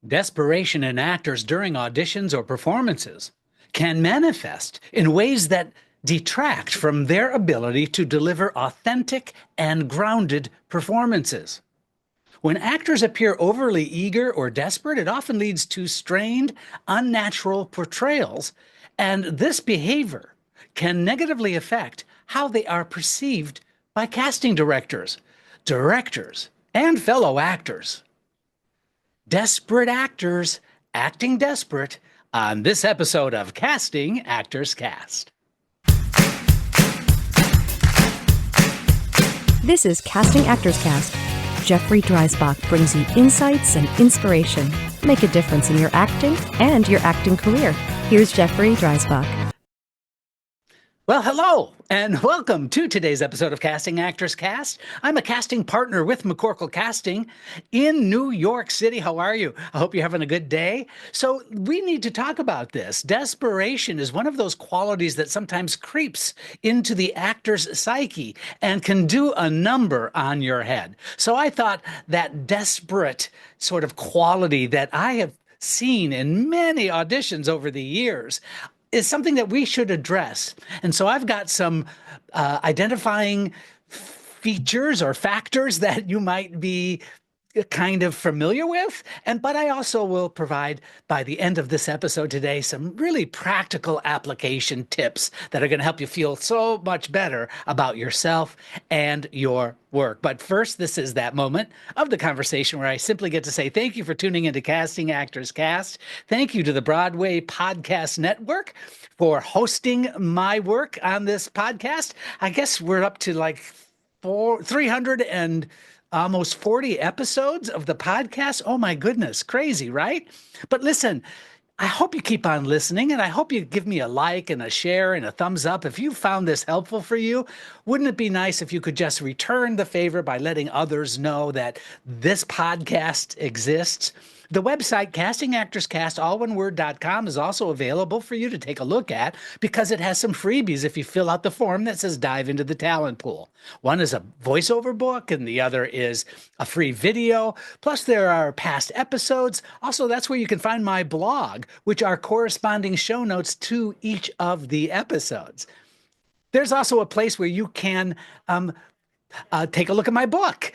Desperation in actors during auditions or performances can manifest in ways that detract from their ability to deliver authentic and grounded performances. When actors appear overly eager or desperate, it often leads to strained, unnatural portrayals, and this behavior can negatively affect how they are perceived by casting directors, and fellow actors. Desperate actors acting desperate on this episode of Casting Actors Cast. This is Casting Actors Cast. Jeffrey Dreisbach brings you insights and inspiration. Make a difference in your acting and your acting career. Here's Jeffrey Dreisbach. Well, hello, and welcome to today's episode of Casting Actors Cast. I'm a casting partner with McCorkle Casting in New York City. How are you? I hope you're having a good day. So we need to talk about this. Desperation is one of those qualities that sometimes creeps into the actor's psyche and can do a number on your head. So I thought that desperate sort of quality that I have seen in many auditions over the years is something that we should address. And so I've got some identifying features or factors that you might be kind of familiar with, but I also will provide by the end of this episode today some really practical application tips that are going to help you feel so much better about yourself and your work. But first, this is that moment of the conversation where I simply get to say thank you for tuning into Casting Actors Cast. Thank you to the Broadway Podcast Network for hosting my work on this podcast. I guess we're up to like 300 and almost 40 episodes of the podcast. Oh my goodness, crazy, right? But listen, I hope you keep on listening, and I hope you give me a like and a share and a thumbs up if you found this helpful for you. Wouldn't it be nice if you could just return the favor by letting others know that this podcast exists? The website, castingactorscast.com, is also available for you to take a look at because it has some freebies if you fill out the form that says dive into the talent pool. One is a voiceover book and the other is a free video. Plus there are past episodes. Also, that's where you can find my blog, which are corresponding show notes to each of the episodes. There's also a place where you can take a look at my book,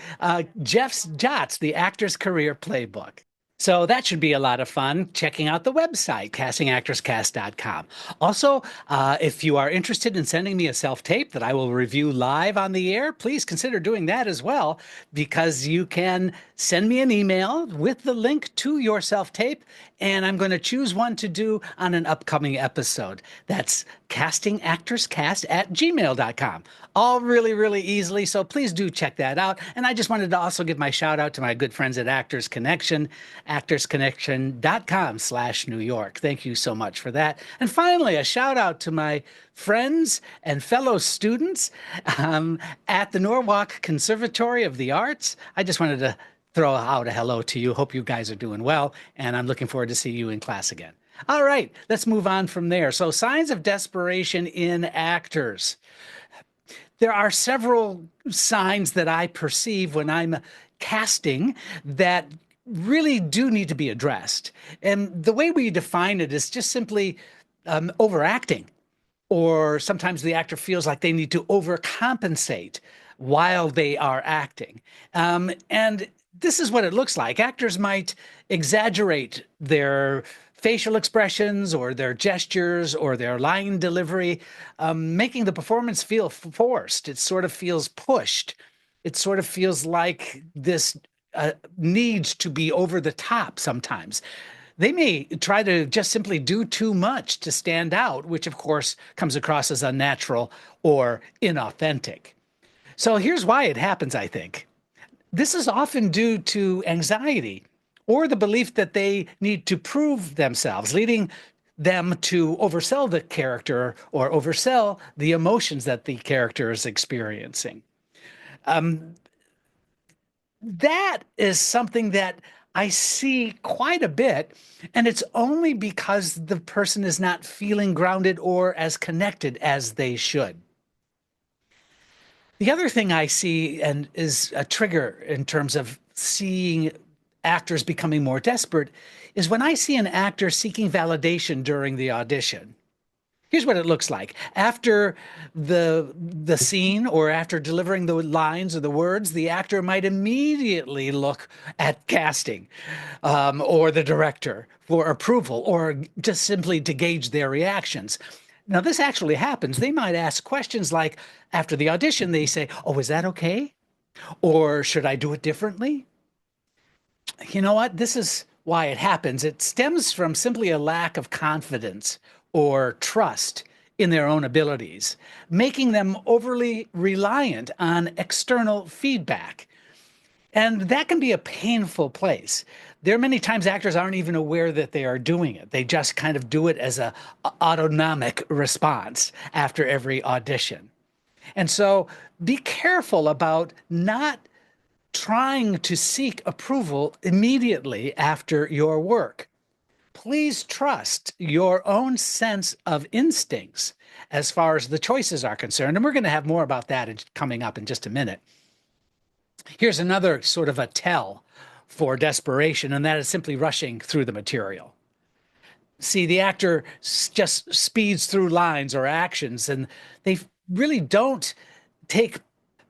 Jeff's Jots, The Actor's Career Playbook. So that should be a lot of fun, checking out the website, castingactorscast.com. Also, if you are interested in sending me a self-tape that I will review live on the air, please consider doing that as well, because you can send me an email with the link to your self-tape, and I'm going to choose one to do on an upcoming episode. That's castingactorscast@gmail.com. All really, really easily, so please do check that out. And I just wanted to also give my shout out to my good friends at Actors Connection, actorsconnection.com/New York. Thank you so much for that. And finally, a shout out to my friends and fellow students at the Norwalk Conservatory of the Arts. I just wanted to throw out a hello to you. Hope you guys are doing well, and I'm looking forward to see you in class again. All right, let's move on from there. So signs of desperation in actors. There are several signs that I perceive when I'm casting that really do need to be addressed. And the way we define it is just simply overacting, or sometimes the actor feels like they need to overcompensate while they are acting. And this is what it looks like. Actors might exaggerate their facial expressions or their gestures or their line delivery, making the performance feel forced. It sort of feels pushed. It sort of feels like this needs to be over the top sometimes. They may try to just simply do too much to stand out, which of course comes across as unnatural or inauthentic. So here's why it happens, I think. This is often due to anxiety or the belief that they need to prove themselves, leading them to oversell the character or oversell the emotions that the character is experiencing. That is something that I see quite a bit, and it's only because the person is not feeling grounded or as connected as they should. The other thing I see and is a trigger in terms of seeing actors becoming more desperate is when I see an actor seeking validation during the audition. Here's what it looks like. After the scene or after delivering the lines or the words, the actor might immediately look at casting or the director for approval or just simply to gauge their reactions. Now, this actually happens. They might ask questions like, after the audition, they say, "Oh, is that okay? Or should I do it differently?" You know what? This is why it happens. It stems from simply a lack of confidence or trust in their own abilities, making them overly reliant on external feedback. And that can be a painful place. There are many times actors aren't even aware that they are doing it. They just kind of do it as a autonomic response after every audition. And so be careful about not trying to seek approval immediately after your work. Please trust your own sense of instincts as far as the choices are concerned. And we're going to have more about that coming up in just a minute. Here's another sort of a tell for desperation, and that is simply rushing through the material. See, the actor just speeds through lines or actions, and they really don't take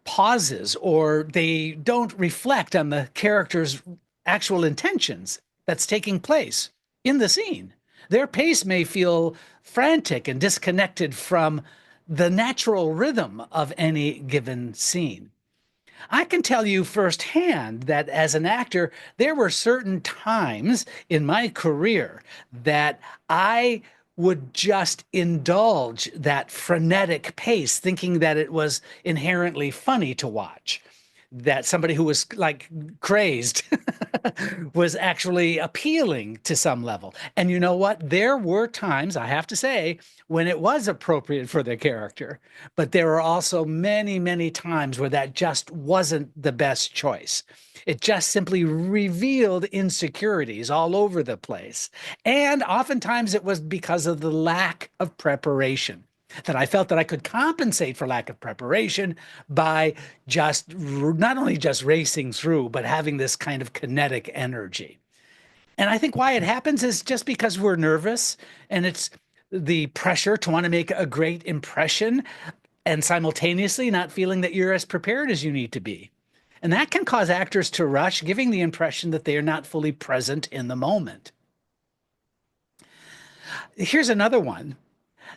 pauses or they don't reflect on the character's actual intentions that's taking place in the scene. Their pace may feel frantic and disconnected from the natural rhythm of any given scene. I can tell you firsthand that as an actor, there were certain times in my career that I would just indulge that frenetic pace, thinking that it was inherently funny to watch, that somebody who was like crazed was actually appealing to some level. And you know what? There were times, I have to say, when it was appropriate for the character, but there were also many, many times where that just wasn't the best choice. It just simply revealed insecurities all over the place. And oftentimes it was because of the lack of preparation that I felt that I could compensate for lack of preparation by just not only just racing through, but having this kind of kinetic energy. And I think why it happens is just because we're nervous and it's the pressure to want to make a great impression and simultaneously not feeling that you're as prepared as you need to be. And that can cause actors to rush, giving the impression that they are not fully present in the moment. Here's another one.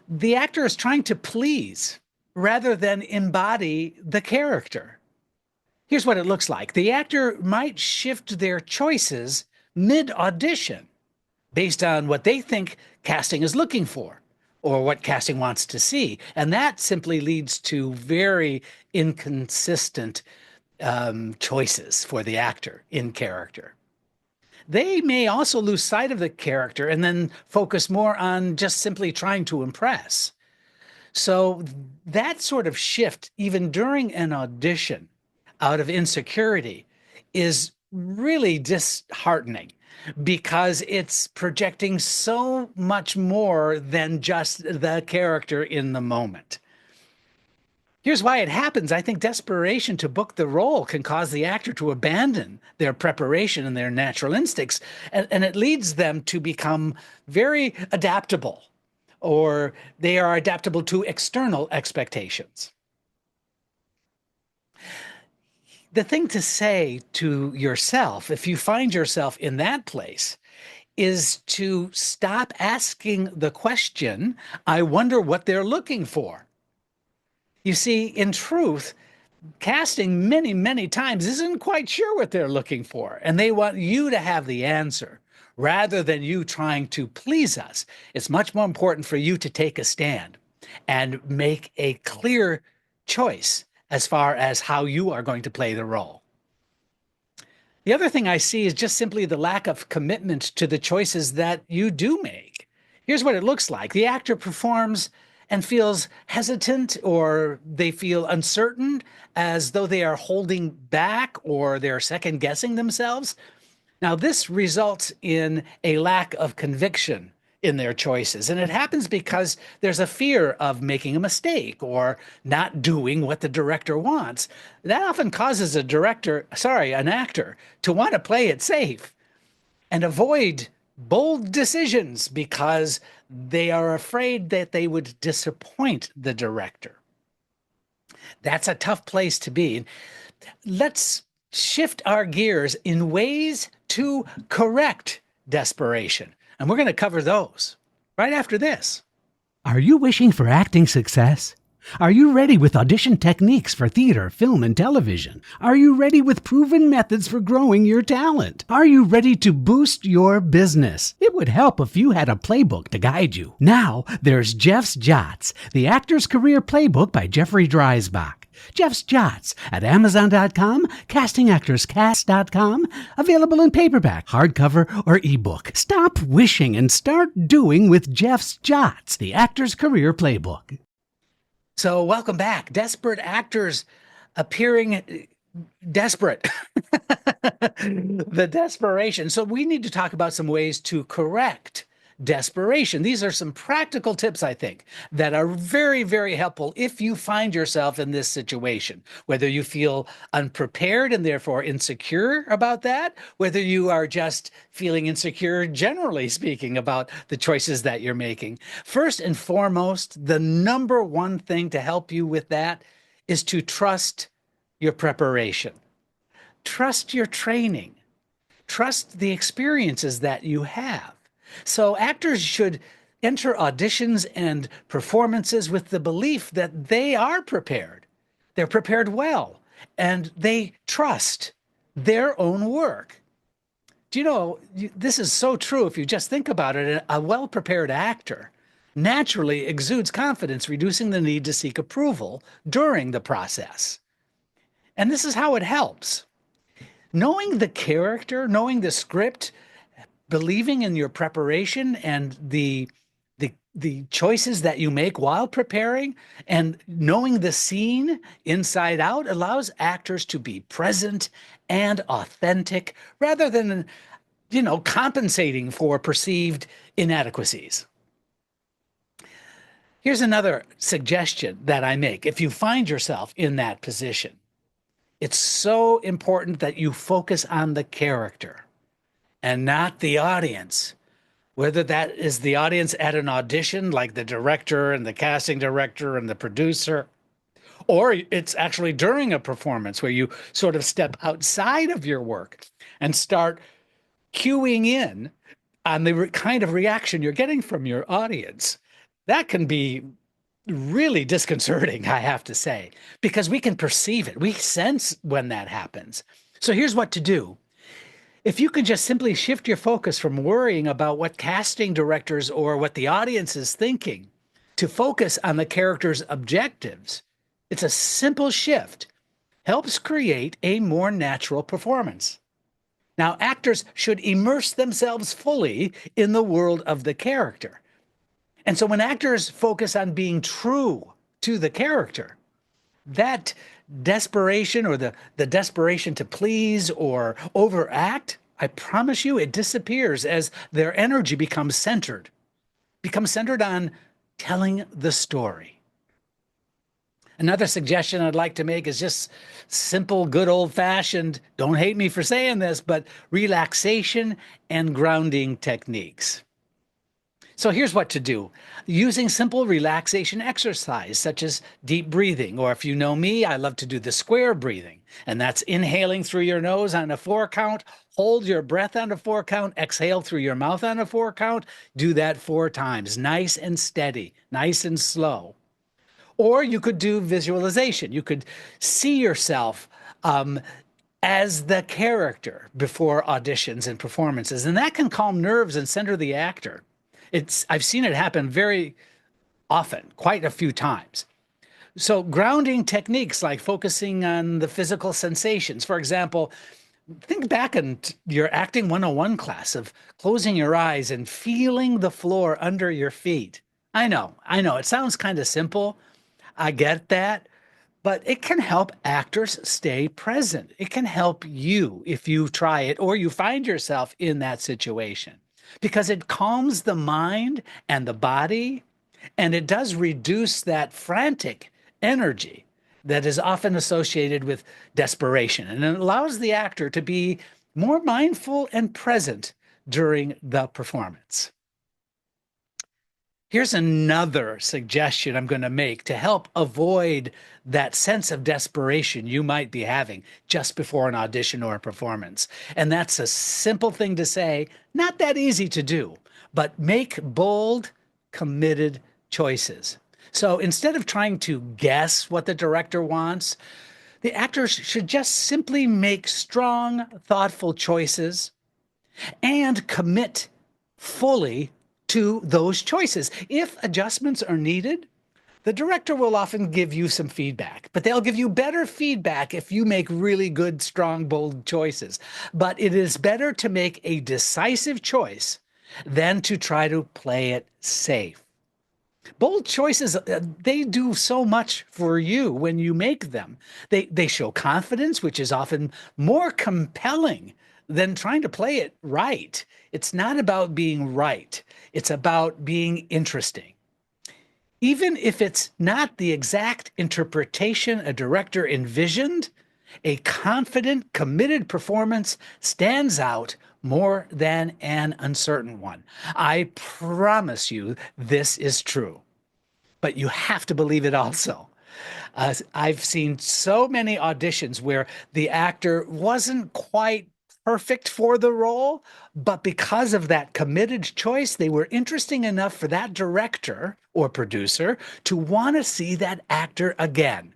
The actor is trying to please rather than embody the character. Here's what it looks like. The actor might shift their choices mid-audition based on what they think casting is looking for or what casting wants to see. And that simply leads to very inconsistent choices for the actor in character. They may also lose sight of the character and then focus more on just simply trying to impress. So that sort of shift, even during an audition out of insecurity, is really disheartening because it's projecting so much more than just the character in the moment. Here's why it happens. I think desperation to book the role can cause the actor to abandon their preparation and their natural instincts, and it leads them to become very adaptable, or they are adaptable to external expectations. The thing to say to yourself, if you find yourself in that place, is to stop asking the question, I wonder what they're looking for. You see, in truth, casting many, many times isn't quite sure what they're looking for, and they want you to have the answer rather than you trying to please us. It's much more important for you to take a stand and make a clear choice as far as how you are going to play the role. The other thing I see is just simply the lack of commitment to the choices that you do make. Here's what it looks like. The actor performs and feels hesitant or they feel uncertain as though they are holding back or they're second guessing themselves. Now, this results in a lack of conviction in their choices. And it happens because there's a fear of making a mistake or not doing what the director wants. That often causes an actor to want to play it safe and avoid bold decisions because they are afraid that they would disappoint the director. That's a tough place to be. Let's shift our gears in ways to correct desperation. And we're going to cover those right after this. Are you wishing for acting success? Are you ready with audition techniques for theater, film, and television? Are you ready with proven methods for growing your talent? Are you ready to boost your business? It would help if you had a playbook to guide you. Now, there's Jeff's Jots, the Actor's Career Playbook by Jeffrey Dreisbach. Jeff's Jots at Amazon.com, CastingActorsCast.com, available in paperback, hardcover, or ebook. Stop wishing and start doing with Jeff's Jots, the Actor's Career Playbook. So welcome back. Desperate actors appearing desperate. The desperation. So we need to talk about some ways to correct desperation. These are some practical tips, I think, that are very, very helpful if you find yourself in this situation, whether you feel unprepared and therefore insecure about that, whether you are just feeling insecure, generally speaking, about the choices that you're making. First and foremost, the number one thing to help you with that is to trust your preparation. Trust your training. Trust the experiences that you have. So actors should enter auditions and performances with the belief that they are prepared. They're prepared well, and they trust their own work. Do you know, this is so true if you just think about it. A well-prepared actor naturally exudes confidence, reducing the need to seek approval during the process. And this is how it helps. Knowing the character, knowing the script, believing in your preparation and the choices that you make while preparing, and knowing the scene inside out allows actors to be present and authentic rather than, compensating for perceived inadequacies. Here's another suggestion that I make. If you find yourself in that position, it's so important that you focus on the character and not the audience. Whether that is the audience at an audition, like the director and the casting director and the producer, or it's actually during a performance where you sort of step outside of your work and start cueing in on the kind of reaction you're getting from your audience. That can be really disconcerting, I have to say, because we can perceive it. We sense when that happens. So here's what to do. If you can just simply shift your focus from worrying about what casting directors or what the audience is thinking to focus on the character's objectives, it's a simple shift, helps create a more natural performance. Now, actors should immerse themselves fully in the world of the character. And so when actors focus on being true to the character, that desperation or the desperation to please or overact, I promise you it disappears as their energy becomes centered on telling the story. Another suggestion I'd like to make is just simple, good old-fashioned, don't hate me for saying this, but relaxation and grounding techniques. So here's what to do. Using simple relaxation exercise, such as deep breathing, or if you know me, I love to do the square breathing, and that's inhaling through your nose on a 4 count, hold your breath on a 4 count, exhale through your mouth on a 4 count, do that 4 times, nice and steady, nice and slow. Or you could do visualization. You could see yourself as the character before auditions and performances, and that can calm nerves and center the actor. I've seen it happen very often, quite a few times. So grounding techniques like focusing on the physical sensations. For example, think back in your acting 101 class of closing your eyes and feeling the floor under your feet. I know, it sounds kind of simple. I get that, but it can help actors stay present. It can help you if you try it or you find yourself in that situation. because it calms the mind and the body, and it does reduce that frantic energy that is often associated with desperation. And it allows the actor to be more mindful and present during the performance. Here's another suggestion I'm going to make to help avoid that sense of desperation you might be having just before an audition or a performance. And that's a simple thing to say, not that easy to do, but make bold, committed choices. So instead of trying to guess what the director wants, the actors should just simply make strong, thoughtful choices and commit fully to those choices. If adjustments are needed, the director will often give you some feedback, but they'll give you better feedback if you make really good, strong, bold choices. But it is better to make a decisive choice than to try to play it safe. Bold choices, they do so much for you when you make them. They show confidence, which is often more compelling than trying to play it right. It's not about being right. It's about being interesting. Even if it's not the exact interpretation a director envisioned, a confident, committed performance stands out more than an uncertain one. I promise you this is true, but you have to believe it also. I've seen so many auditions where the actor wasn't quite perfect for the role, but because of that committed choice, they were interesting enough for that director or producer to want to see that actor again.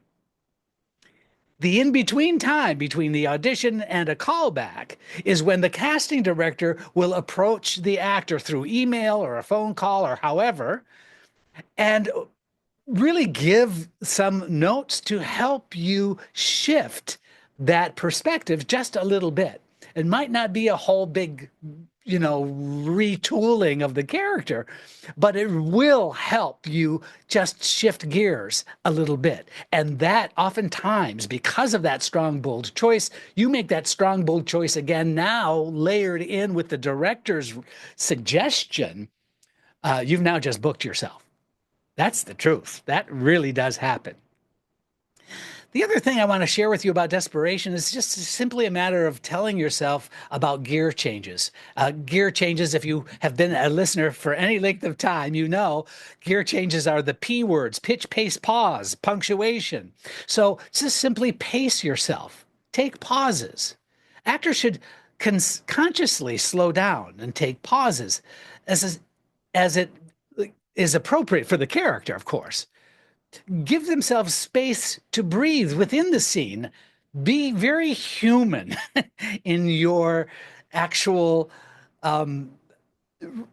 The in-between time between the audition and a callback is when the casting director will approach the actor through email or a phone call or however, and really give some notes to help you shift that perspective just a little bit. It might not be a whole big, retooling of the character, but it will help you just shift gears a little bit. And that oftentimes, because of that strong, bold choice, you make that strong, bold choice again now layered in with the director's suggestion, you've now just booked yourself. That's the truth. That really does happen. The other thing I want to share with you about desperation is just simply a matter of telling yourself about gear changes. Gear changes, if you have been a listener for any length of time, you know gear changes are the P words: pitch, pace, pause, punctuation. So just simply pace yourself. Take pauses. Actors should consciously slow down and take pauses as it is appropriate for the character, of course. Give themselves space to breathe within the scene. Be very human in your actual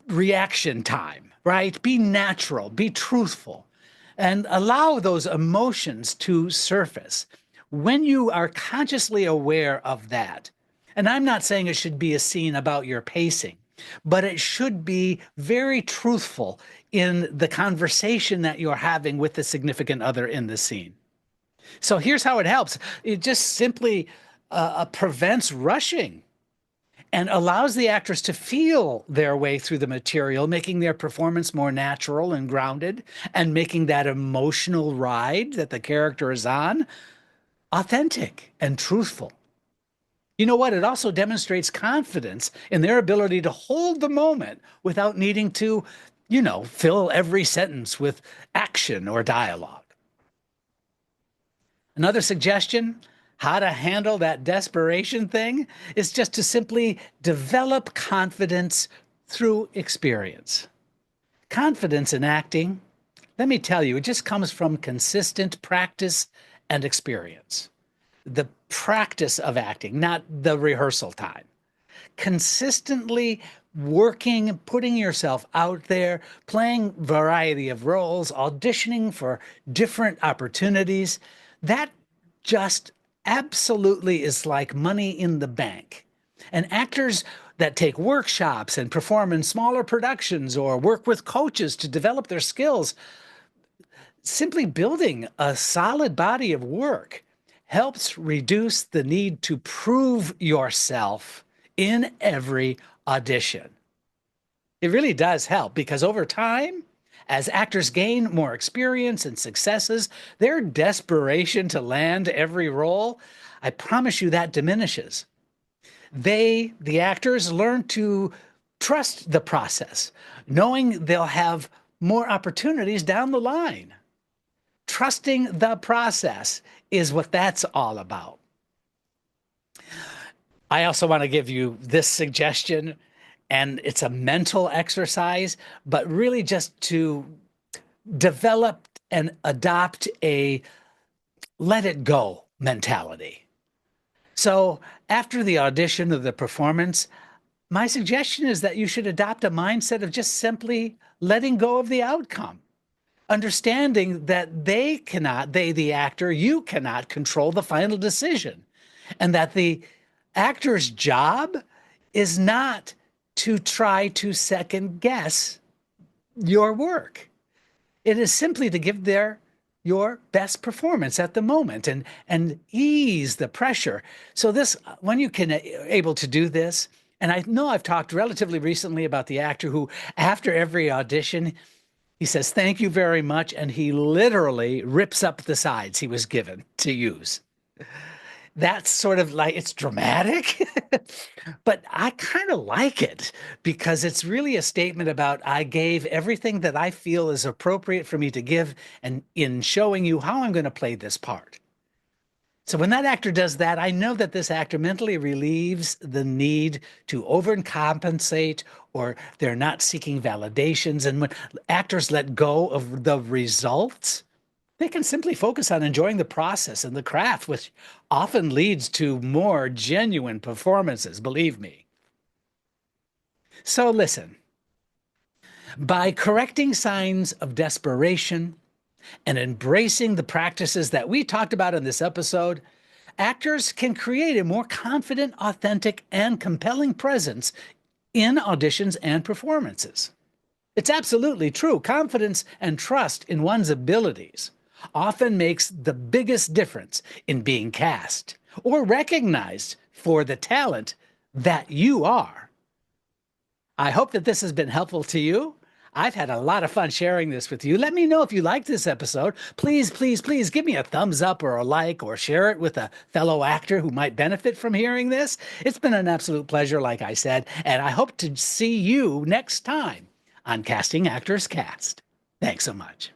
reaction time, right? Be natural, be truthful, and allow those emotions to surface. When you are consciously aware of that, and I'm not saying it should be a scene about your pacing, but it should be very truthful in the conversation that you're having with the significant other in the scene. So here's how it helps. It just simply prevents rushing and allows the actors to feel their way through the material, making their performance more natural and grounded, and making that emotional ride that the character is on authentic and truthful. You know what? It also demonstrates confidence in their ability to hold the moment without needing to, fill every sentence with action or dialogue. Another suggestion, how to handle that desperation thing, is just to simply develop confidence through experience. Confidence in acting, let me tell you, it just comes from consistent practice and experience. The practice of acting, not the rehearsal time. Consistently working, putting yourself out there, playing variety of roles, auditioning for different opportunities, that just absolutely is like money in the bank. And actors that take workshops and perform in smaller productions or work with coaches to develop their skills, simply building a solid body of work helps reduce the need to prove yourself in every audition. It really does help because over time, as actors gain more experience and successes, their desperation to land every role, I promise you that diminishes. They, the actors, learn to trust the process, knowing they'll have more opportunities down the line. Trusting the process is what that's all about. I also want to give you this suggestion, and it's a mental exercise, but really just to develop and adopt a let it go mentality. So after the audition or the performance, my suggestion is that you should adopt a mindset of just simply letting go of the outcome, understanding that they, the actor, you cannot control the final decision, and that the actor's job is not to try to second guess your work. It is simply to give your best performance at the moment and ease the pressure. So this, when you can able to do this, and I know I've talked relatively recently about the actor who, after every audition, he says, "Thank you very much," and he literally rips up the sides he was given to use. That's sort of like, it's dramatic, but I kind of like it because it's really a statement about I gave everything that I feel is appropriate for me to give, and in showing you how I'm going to play this part. So when that actor does that, I know that this actor mentally relieves the need to overcompensate, or they're not seeking validations. And when actors let go of the results, they can simply focus on enjoying the process and the craft, which often leads to more genuine performances, believe me. So listen, by correcting signs of desperation and embracing the practices that we talked about in this episode, actors can create a more confident, authentic, and compelling presence in auditions and performances. It's absolutely true. Confidence and trust in one's abilities often makes the biggest difference in being cast or recognized for the talent that you are. I hope that this has been helpful to you. I've had a lot of fun sharing this with you. Let me know if you liked this episode. Please, please, please give me a thumbs up or a like, or share it with a fellow actor who might benefit from hearing this. It's been an absolute pleasure, like I said, and I hope to see you next time on Casting Actors Cast. Thanks so much.